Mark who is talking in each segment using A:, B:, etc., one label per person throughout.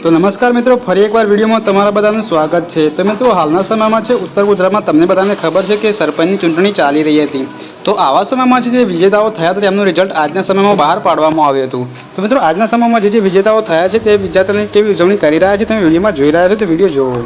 A: તો નમસ્કાર મિત્રો, ફરી એકવાર વિડીયોમાં તમારા બધાનું સ્વાગત છે। તો મિત્રો, હાલના સમયમાં છે ઉત્તર ગુજરાતમાં તમને બધાને ખબર છે કે સરપંચની ચૂંટણી ચાલી રહી હતી। તો આવા સમયમાં જે વિજેતાઓ થયા હતા તેમનું રિઝલ્ટ આજના સમયમાં બહાર પાડવામાં આવ્યું હતું। તો મિત્રો, આજના સમયમાં જે વિજેતાઓ થયા છે તે વિજેતાની કેવી ઉજવણી કરી રહ્યા છે તમે વિડીયોમાં જોઈ રહ્યા છો, તો વિડીયો જોવો।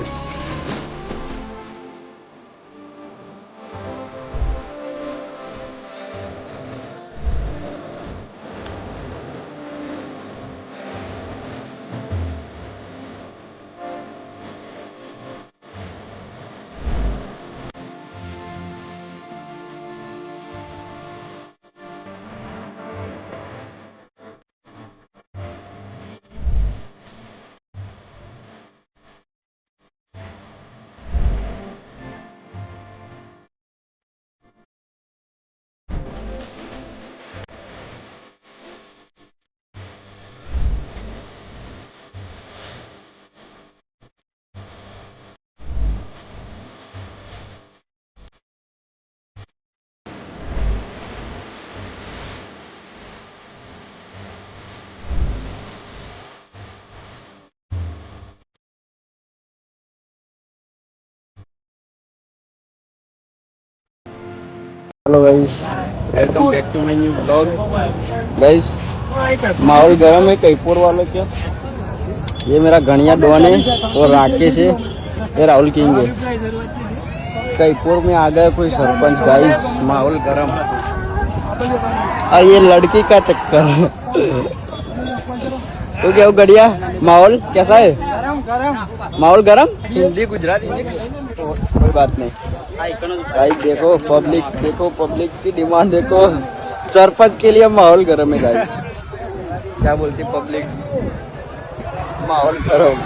B: Hello guys, welcome back to my new blog. Guys, माहौल गर्म है कईपुर वालों के। ये मेरा गणिया डॉन है और राकेश है, ये राहुल किंग है। कईपुर में आ गया कोई सरपंच। गाइस, माहौल गर्म और ये लड़की का चक्कर है। तो क्या गड़िया, माहौल कैसा है? माहौल गर्म, हिंदी गुजराती मिक्स, कोई बात नहीं। गाइस देखो पब्लिक की डिमांड देखो, सरपंच के लिए माहौल गर्म है। गाइस क्या बोलती पब्लिक, माहौल गर्म।